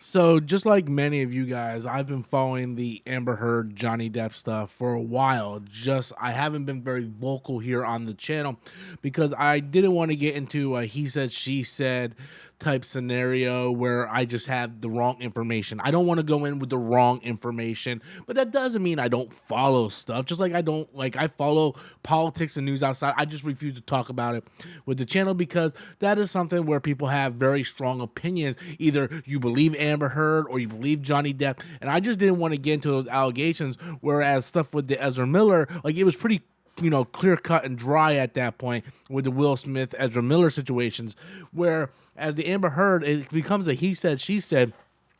So, just like many of you guys, I've been following the Amber Heard Johnny Depp stuff for a while. Just I haven't been very vocal here on the channel because I didn't want to get into a he said, she said type scenario where I just have the wrong information. I don't want to go in with the wrong information, but that doesn't mean I don't follow stuff. Just like I follow politics and news outside. I just refuse to talk about it with the channel because that is something where people have very strong opinions. Either you believe Amber Heard or you believe Johnny Depp, and I just didn't want to get into those allegations. Whereas stuff with the Ezra Miller, like it was pretty clear cut and dry at that point with the Will Smith, Ezra Miller situations, where as the Amber Heard, it becomes a he said, she said,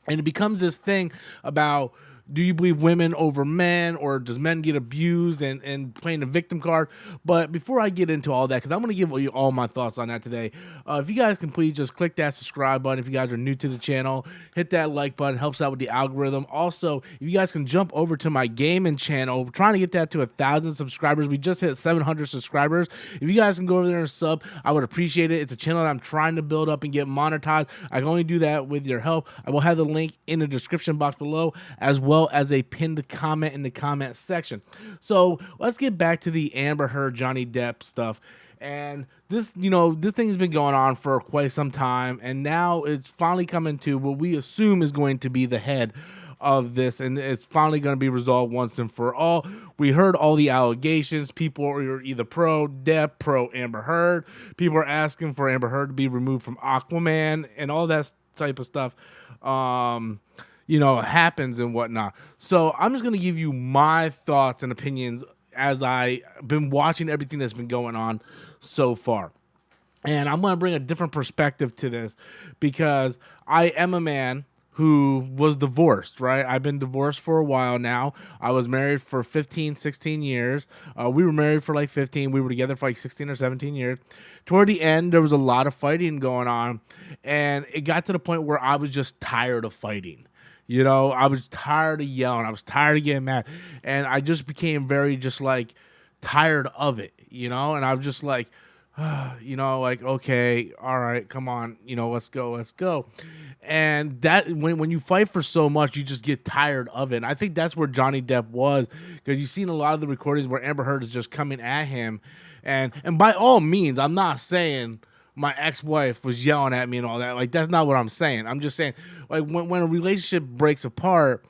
and it becomes this thing about do you believe women over men, or does men get abused and playing the victim card? But before I get into all that, because I'm going to give you all my thoughts on that today, if you guys can please just click that subscribe button. If you guys are new to the channel, hit that like button, helps out with the algorithm. Also, if you guys can jump over to my gaming channel, we're trying to get that to 1,000 subscribers. We just hit 700 subscribers. If you guys can go over there and sub, I would appreciate it. It's a channel that I'm trying to build up and get monetized. I can only do that with your help. I will have the link in the description box below, as well as a pinned comment in the comment section. So let's get back to the Amber Heard Johnny Depp stuff. And this thing's been going on for quite some time, and now it's finally coming to what we assume is going to be the head of this, and it's finally going to be resolved once and for all. We heard all the allegations. People are either pro Depp, pro Amber Heard. People are asking for Amber Heard to be removed from Aquaman and all that type of stuff. Happens and whatnot. So I'm just going to give you my thoughts and opinions as I've been watching everything that's been going on so far. And I'm going to bring a different perspective to this because I am a man who was divorced, right? I've been divorced for a while now. I was married for 15, 16 years. We were married for like 15. We were together for like 16 or 17 years. Toward the end, there was a lot of fighting going on. And it got to the point where I was just tired of fighting. I was tired of yelling. I was tired of getting mad. And I just became very just like tired of it, and I was just like, okay, all right, come on, let's go. And that when you fight for so much, you just get tired of it. And I think that's where Johnny Depp was, because you've seen a lot of the recordings where Amber Heard is just coming at him. And by all means, I'm not saying my ex-wife was yelling at me and all that. Like, that's not what I'm saying. I'm just saying, like, when a relationship breaks apart,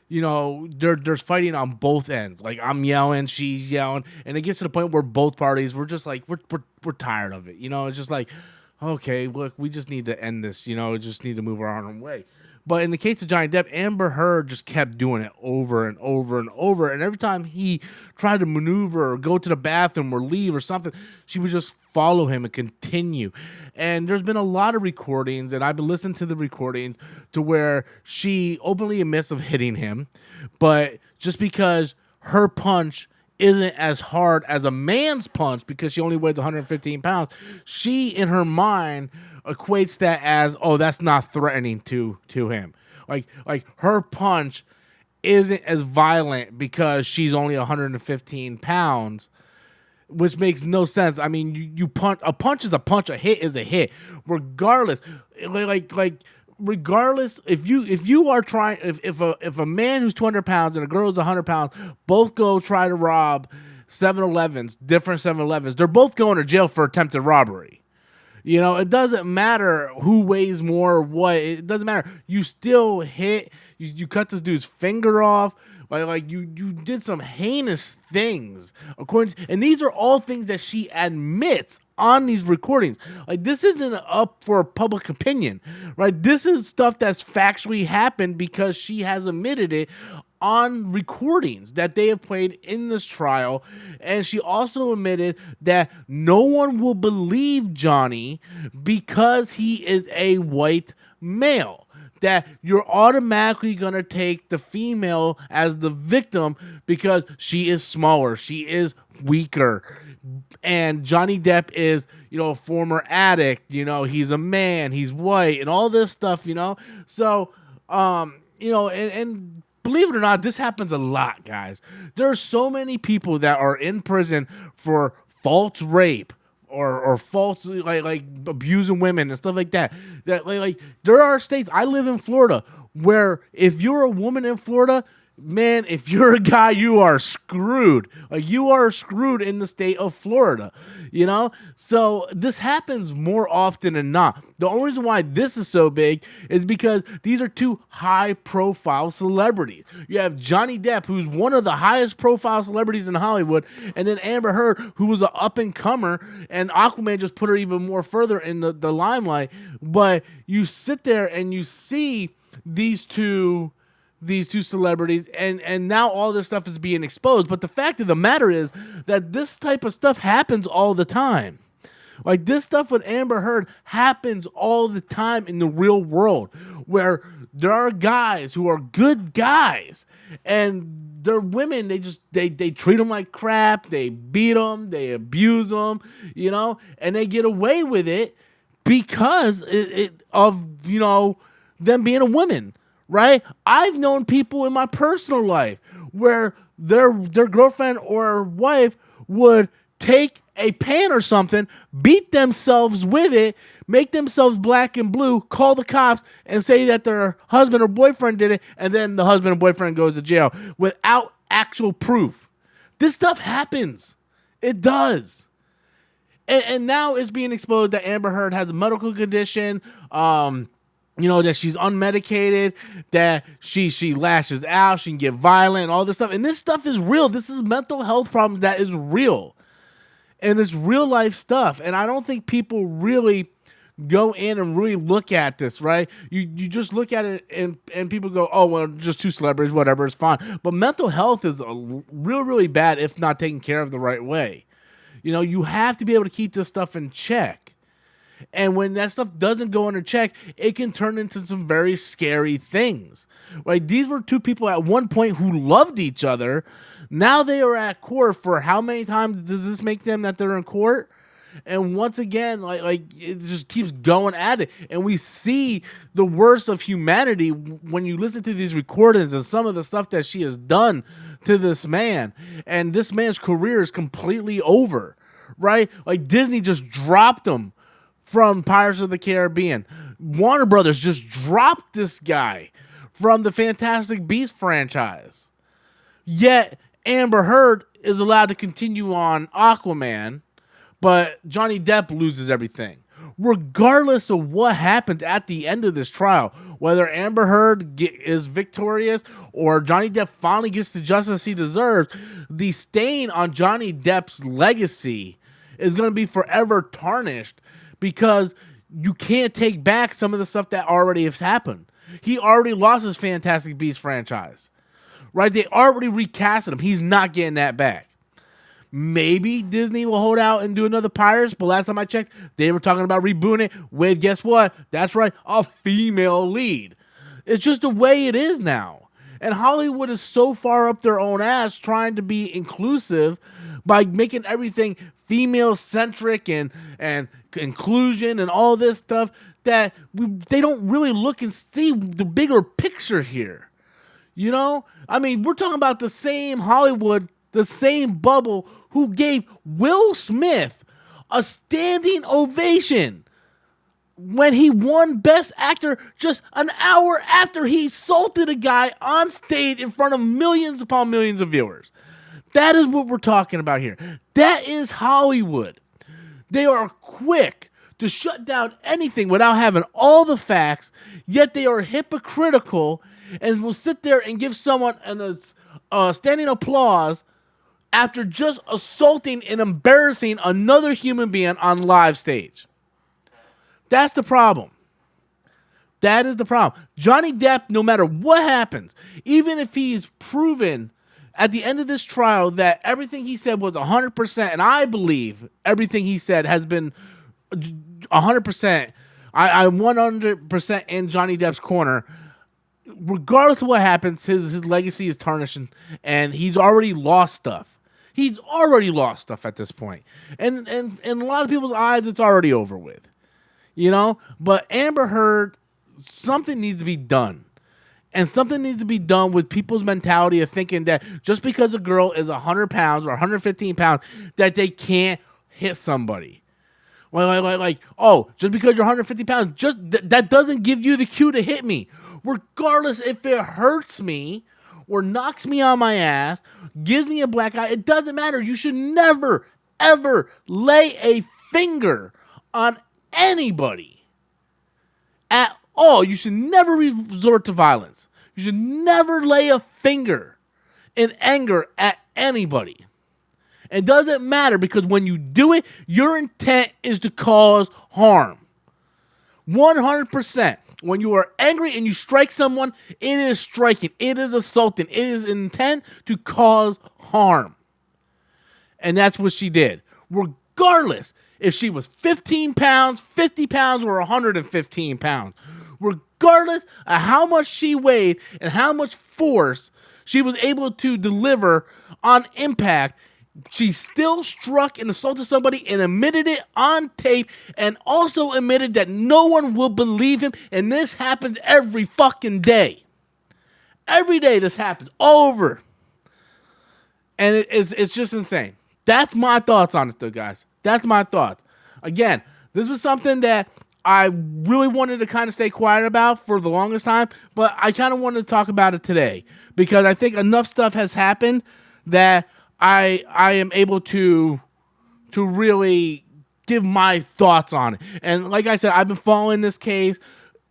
there's fighting on both ends. Like, I'm yelling, she's yelling, and it gets to the point where both parties, we're just like, we're tired of it. It's just like, okay, look, we just need to end this. Just need to move our own way. But in the case of Johnny Depp, Amber Heard just kept doing it over and over and over. And every time he tried to maneuver or go to the bathroom or leave or something, she would just follow him and continue. And there's been a lot of recordings, and I've been listening to the recordings, to where she openly admits of hitting him. But just because her punch isn't as hard as a man's punch, because she only weighs 115 pounds, she, in her mind, equates that as, oh, that's not threatening to him. Like her punch isn't as violent because she's only 115 pounds, which makes no sense. I mean, you punch, a punch is a punch, a hit is a hit, regardless. Regardless, if you are trying, if a man who's 200 pounds and a girl who's 100 pounds both go try to rob 7-Elevens, different 7-Elevens, they're both going to jail for attempted robbery. It doesn't matter who weighs more or what. It doesn't matter. You still hit. You cut this dude's finger off. Like you did some heinous things. And these are all things that she admits on these recordings. Like, this isn't up for public opinion, right? This is stuff that's factually happened because she has admitted it on recordings that they have played in this trial. And she also admitted that no one will believe Johnny because he is a white male, that you're automatically going to take the female as the victim because she is smaller, she is weaker, and Johnny Depp is, a former addict, he's a man, he's white, and all this stuff, so and believe it or not, this happens a lot, guys. There are so many people that are in prison for false rape or false like abusing women and stuff like that. That like there are states. I live in Florida where if you're a woman in Florida, man, if you're a guy, you are screwed. Like, you are screwed in the state of Florida, you know? So this happens more often than not. The only reason why this is so big is because these are two high profile celebrities. You have Johnny Depp, who's one of the highest profile celebrities in Hollywood, and then Amber Heard, who was an up and comer, and Aquaman just put her even more further in the limelight. But you sit there and you see these two celebrities, and now all this stuff is being exposed. But the fact of the matter is that this type of stuff happens all the time. Like, this stuff with Amber Heard happens all the time in the real world, where there are guys who are good guys, and they're women. They treat them like crap. They beat them. They abuse them. And they get away with it because of them being a woman. Right? I've known people in my personal life where their girlfriend or wife would take a pan or something, beat themselves with it, make themselves black and blue, call the cops, and say that their husband or boyfriend did it, and then the husband and boyfriend goes to jail without actual proof. This stuff happens. It does. And now it's being exposed that Amber Heard has a medical condition, that she's unmedicated, that she lashes out, she can get violent, all this stuff. And this stuff is real. This is mental health problem that is real. And it's real life stuff. And I don't think people really go in and really look at this, right? You just look at it and people go, oh, well, just two celebrities, whatever, it's fine. But mental health is really bad if not taken care of the right way. You have to be able to keep this stuff in check. And when that stuff doesn't go under check, it can turn into some very scary things. Right? These were two people at one point who loved each other. Now they are at court for how many times does this make them that they're in court? And once again, like it just keeps going at it. And we see the worst of humanity when you listen to these recordings and some of the stuff that she has done to this man. And this man's career is completely over. Right? Like, Disney just dropped him from Pirates of the Caribbean. Warner Brothers just dropped this guy from the Fantastic Beasts franchise. Yet Amber Heard is allowed to continue on Aquaman, but Johnny Depp loses everything. Regardless of what happens at the end of this trial, whether Amber Heard is victorious or Johnny Depp finally gets the justice he deserves, the stain on Johnny Depp's legacy is going to be forever tarnished, because you can't take back some of the stuff that already has happened. He already lost his Fantastic Beasts franchise. Right? They already recasted him. He's not getting that back. Maybe Disney will hold out and do another Pirates, but last time I checked, they were talking about rebooting it with, guess what? That's right, a female lead. It's just the way it is now. And Hollywood is so far up their own ass trying to be inclusive by making everything female-centric and inclusion and all this stuff that they don't really look and see the bigger picture here. I mean, we're talking about the same Hollywood, the same bubble who gave Will Smith a standing ovation when he won Best Actor just an hour after he assaulted a guy on stage in front of millions upon millions of viewers. That is what we're talking about here. That is Hollywood. They are quick to shut down anything without having all the facts, yet they are hypocritical and will sit there and give someone a standing applause after just assaulting and embarrassing another human being on live stage. That's the problem. That is the problem. Johnny Depp, no matter what happens, even if he's proven at the end of this trial that everything he said was 100%, and I believe everything he said has been 100%, I'm 100% in Johnny Depp's corner. Regardless of what happens, his legacy is tarnishing, and he's already lost stuff. He's already lost stuff at this point. And in a lot of people's eyes, it's already over with. But Amber Heard, something needs to be done. And something needs to be done with people's mentality of thinking that just because a girl is 100 pounds or 115 pounds, that they can't hit somebody. Like, oh, just because you're 150 pounds, that doesn't give you the cue to hit me. regardless if it hurts me or knocks me on my ass, gives me a black eye. It doesn't matter. You should never, ever lay a finger on anybody at all. You should never resort to violence. You should never lay a finger in anger at anybody. It doesn't matter, because when you do it, your intent is to cause harm. 100%. When you are angry and you strike someone, it is striking. It is assaulting. It is intent to cause harm. And that's what she did. Regardless if she was 15 pounds, 50 pounds, or 115 pounds. Regardless of how much she weighed and how much force she was able to deliver on impact, she still struck and assaulted somebody and admitted it on tape, and also admitted that no one will believe him. And this happens every fucking day. Every day this happens, all over. And it's just insane. That's my thoughts on it, though, guys. That's my thoughts. Again, this was something that I really wanted to kind of stay quiet about for the longest time, but I kind of wanted to talk about it today, because I think enough stuff has happened that I am able to really give my thoughts on it. And like I said, I've been following this case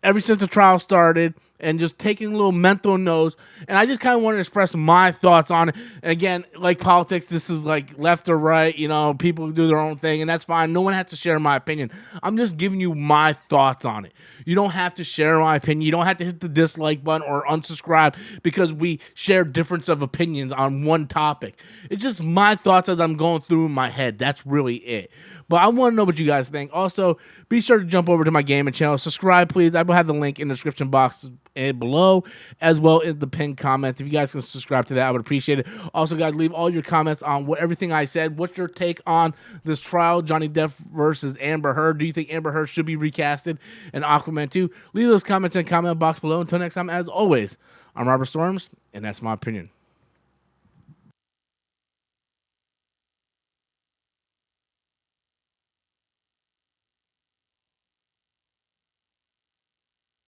ever since the trial started, and just taking little mental notes. And I just kind of wanted to express my thoughts on it. And again, like politics, this is like left or right. You know, people do their own thing, and that's fine. No one has to share my opinion. I'm just giving you my thoughts on it. You don't have to share my opinion. You don't have to hit the dislike button or unsubscribe because we share difference of opinions on one topic. It's just my thoughts as I'm going through my head. That's really it. But I want to know what you guys think. Also, be sure to jump over to my gaming channel. Subscribe, please. I will have the link in the description box below, as well as the pinned comments. If you guys can subscribe to that, I would appreciate it. Also, guys, leave all your comments on everything I said. What's your take on this trial, Johnny Depp versus Amber Heard? Do you think Amber Heard should be recasted in Aquaman 2? Leave those comments in the comment box below. Until next time, as always, I'm Robert Storms, and that's my opinion.